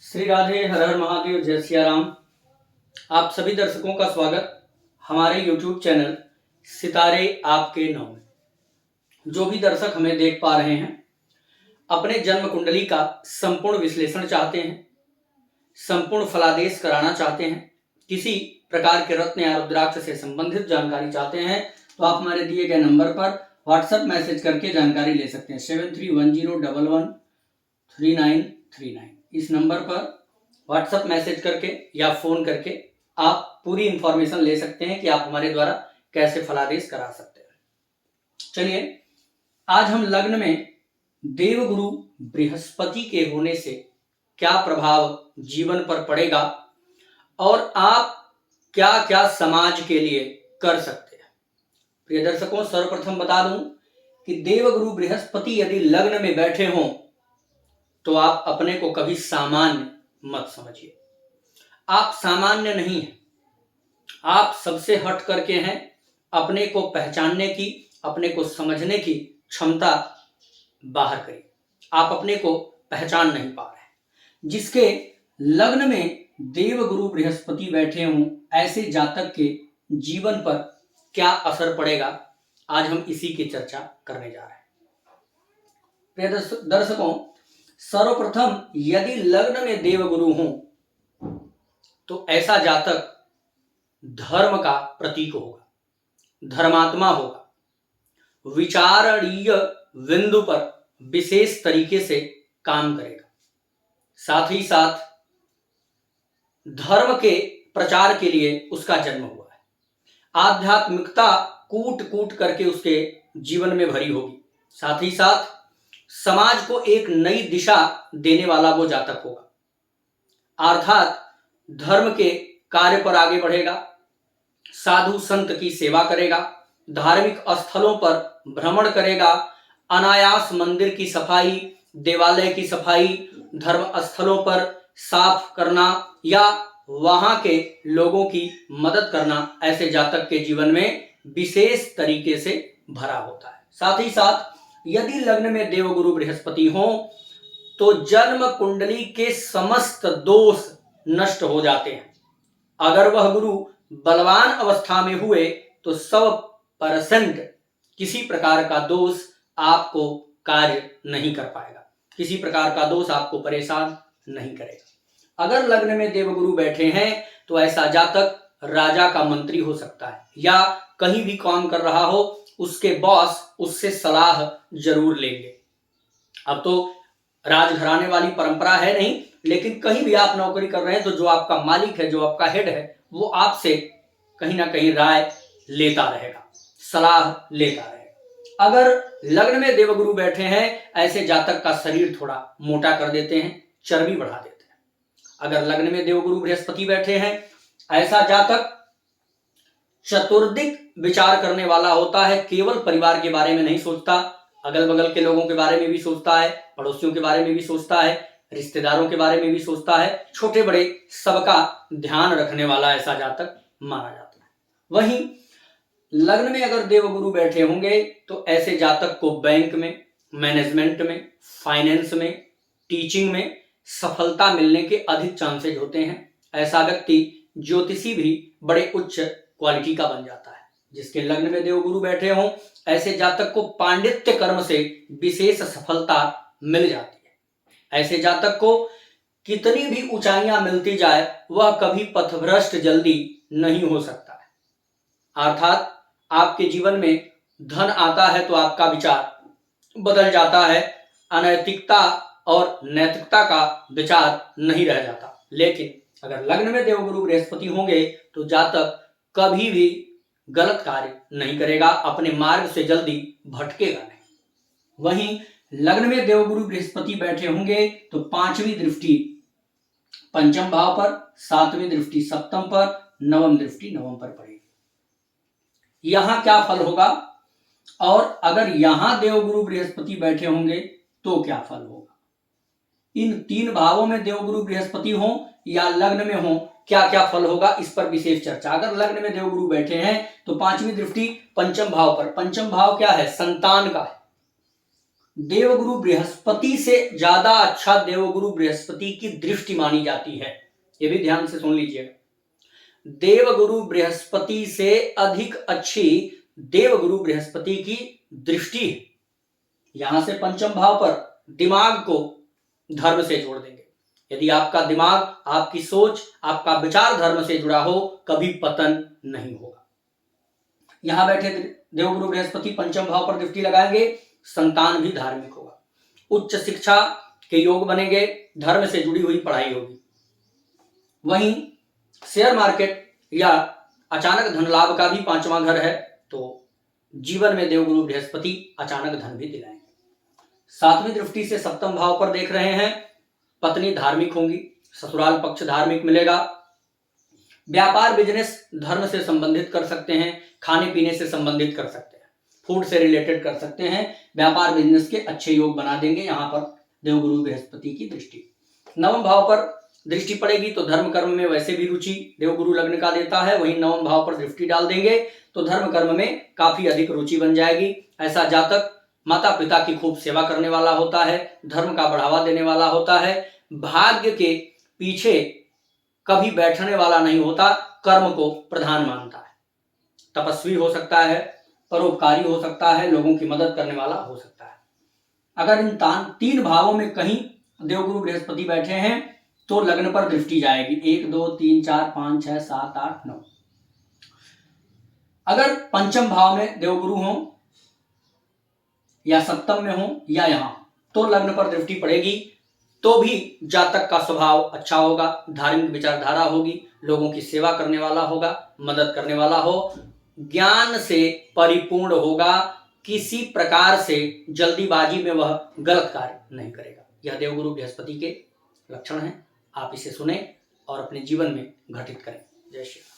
श्री राधे, हर हर महादेव, जय सिया राम। आप सभी दर्शकों का स्वागत हमारे YouTube चैनल सितारे आपके नाम में। जो भी दर्शक हमें देख पा रहे हैं, अपने जन्म कुंडली का संपूर्ण विश्लेषण चाहते हैं, संपूर्ण फलादेश कराना चाहते हैं, किसी प्रकार के रत्न या रुद्राक्ष से संबंधित जानकारी चाहते हैं, तो आप हमारे दिए गए नंबर पर व्हाट्सएप मैसेज करके जानकारी ले सकते हैं। 7310113939 इस नंबर पर व्हाट्सएप मैसेज करके या फोन करके आप पूरी इंफॉर्मेशन ले सकते हैं कि आप हमारे द्वारा कैसे फलादेश करा सकते हैं। चलिए, आज हम लग्न में देवगुरु बृहस्पति के होने से क्या प्रभाव जीवन पर पड़ेगा और आप क्या क्या समाज के लिए कर सकते हैं। प्रिय दर्शकों, सर्वप्रथम बता दूं कि देवगुरु बृहस्पति यदि लग्न में बैठे हों तो आप अपने को कभी सामान्य मत समझिए। आप सामान्य नहीं हैं, आप सबसे हट करके हैं। अपने को पहचानने की, अपने को समझने की क्षमता बाहर करिए। आप अपने को पहचान नहीं पा रहे हैं। जिसके लग्न में देवगुरु बृहस्पति बैठे हों, ऐसे जातक के जीवन पर क्या असर पड़ेगा, आज हम इसी की चर्चा करने जा रहे हैं। प्रिय दर्शकों, सर्वप्रथम यदि लग्न में देवगुरु हों तो ऐसा जातक धर्म का प्रतीक होगा, धर्मात्मा होगा, विचारणीय बिंदु पर विशेष तरीके से काम करेगा, साथ ही साथ धर्म के प्रचार के लिए उसका जन्म हुआ है। आध्यात्मिकता कूट कूट करके उसके जीवन में भरी होगी, साथ ही साथ समाज को एक नई दिशा देने वाला वो जातक होगा। अर्थात धर्म के कार्य पर आगे बढ़ेगा, साधु संत की सेवा करेगा, धार्मिक स्थलों पर भ्रमण करेगा, अनायास मंदिर की सफाई, देवालय की सफाई, धर्म स्थलों पर साफ करना या वहां के लोगों की मदद करना ऐसे जातक के जीवन में विशेष तरीके से भरा होता है। साथ ही साथ यदि लग्न में देवगुरु बृहस्पति हो तो जन्म कुंडली के समस्त दोष नष्ट हो जाते हैं। अगर वह गुरु बलवान अवस्था में हुए तो 100% किसी प्रकार का दोष आपको कार्य नहीं कर पाएगा, किसी प्रकार का दोष आपको परेशान नहीं करेगा। अगर लग्न में देवगुरु बैठे हैं तो ऐसा जातक राजा का मंत्री हो सकता है, या कहीं भी काम कर रहा हो उसके बॉस उससे सलाह जरूर लेंगे। अब तो राजघराने वाली परंपरा है नहीं, लेकिन कहीं भी आप नौकरी कर रहे हैं तो जो आपका मालिक है, जो आपका हेड है, वो आपसे कहीं ना कहीं राय लेता रहेगा, सलाह लेता रहेगा। अगर लग्न में देवगुरु बैठे हैं, ऐसे जातक का शरीर थोड़ा मोटा कर देते हैं, चर्बी बढ़ा देते हैं। अगर लग्न में देवगुरु बृहस्पति बैठे हैं, ऐसा जातक चतुर्दिक विचार करने वाला होता है। केवल परिवार के बारे में नहीं सोचता, अगल बगल के लोगों के बारे में भी सोचता है, पड़ोसियों के बारे में भी सोचता है, रिश्तेदारों के बारे में भी सोचता है, छोटे बड़े सबका ध्यान रखने वाला ऐसा जातक माना जाता है। वहीं लग्न में अगर देवगुरु बैठे होंगे तो ऐसे जातक को बैंक में, मैनेजमेंट में, फाइनेंस में, टीचिंग में सफलता मिलने के अधिक चांसेज होते हैं। ऐसा व्यक्ति ज्योतिषी भी बड़े उच्च क्वालिटी का बन जाता है। जिसके लग्न में देवगुरु बैठे हों, ऐसे जातक को पांडित्य कर्म से विशेष सफलता मिल जाती है। ऐसे जातक को कितनी भी ऊंचाइयां मिलती जाए, वह कभी पथभ्रष्ट जल्दी नहीं हो सकता है। अर्थात आपके जीवन में धन आता है तो आपका विचार बदल जाता है, अनैतिकता और नैतिकता का विचार नहीं रह जाता। लेकिन अगर लग्न में देवगुरु बृहस्पति होंगे तो जातक कभी भी गलत कार्य नहीं करेगा, अपने मार्ग से जल्दी भटकेगा नहीं। वहीं लग्न में देवगुरु बृहस्पति बैठे होंगे तो 5वीं दृष्टि पंचम भाव पर, 7वीं दृष्टि सप्तम पर, 9वीं दृष्टि नवम पर पड़ेगी। यहां क्या फल होगा और अगर यहां देवगुरु बृहस्पति बैठे होंगे तो क्या फल होगा। इन 3 भावों में देवगुरु बृहस्पति हो या लग्न में हो, क्या क्या फल होगा, इस पर विशेष चर्चा। अगर लग्न में देवगुरु बैठे हैं तो 5वीं दृष्टि पंचम भाव पर। पंचम भाव क्या है? संतान का है। देवगुरु बृहस्पति से ज्यादा अच्छा देवगुरु बृहस्पति की दृष्टि मानी जाती है। ये भी ध्यान से सुन लीजिएगा। देवगुरु बृहस्पति से अधिक अच्छी देवगुरु बृहस्पति की दृष्टि है। यहां से पंचम भाव पर दिमाग को धर्म से जोड़ देंगे। यदि आपका दिमाग, आपकी सोच, आपका विचार धर्म से जुड़ा हो, कभी पतन नहीं होगा। यहां बैठे देवगुरु बृहस्पति पंचम भाव पर दृष्टि लगाएंगे, संतान भी धार्मिक होगा, उच्च शिक्षा के योग बनेंगे, धर्म से जुड़ी हुई पढ़ाई होगी। वहीं शेयर मार्केट या अचानक धन लाभ का भी पांचवा घर है, तो जीवन में देवगुरु बृहस्पति अचानक धन भी दिलाएंगे। सातवीं दृष्टि से सप्तम भाव पर देख रहे हैं, पत्नी धार्मिक होंगी, ससुराल पक्ष धार्मिक मिलेगा। व्यापार बिजनेस धर्म से संबंधित कर सकते हैं, खाने पीने से संबंधित कर सकते हैं, फूड से रिलेटेड कर सकते हैं। व्यापार बिजनेस के अच्छे योग बना देंगे यहां पर देवगुरु बृहस्पति की दृष्टि। नवम भाव पर दृष्टि पड़ेगी तो धर्म कर्म में वैसे भी रुचि देवगुरु लग्न का देता है, वहीं नवम भाव पर दृष्टि डाल देंगे तो धर्म कर्म में काफी अधिक रुचि बन जाएगी। ऐसा जातक माता पिता की खूब सेवा करने वाला होता है, धर्म का बढ़ावा देने वाला होता है, भाग्य के पीछे कभी बैठने वाला नहीं होता, कर्म को प्रधान मानता है, तपस्वी हो सकता है, परोपकारी हो सकता है, लोगों की मदद करने वाला हो सकता है। अगर इन तीन भावों में कहीं देवगुरु बृहस्पति बैठे हैं तो लग्न पर दृष्टि जाएगी। 1 2 3 4 5 6 7 8 9। अगर पंचम भाव में देवगुरु हो या सप्तम में हो या यहां, तो लग्न पर दृष्टि पड़ेगी तो भी जातक का स्वभाव अच्छा होगा, धार्मिक विचारधारा होगी, लोगों की सेवा करने वाला होगा, मदद करने वाला हो, ज्ञान से परिपूर्ण होगा, किसी प्रकार से जल्दीबाजी में वह गलत कार्य नहीं करेगा। यह देवगुरु बृहस्पति के लक्षण हैं। आप इसे सुने और अपने जीवन में घटित करें। जय श्री राम।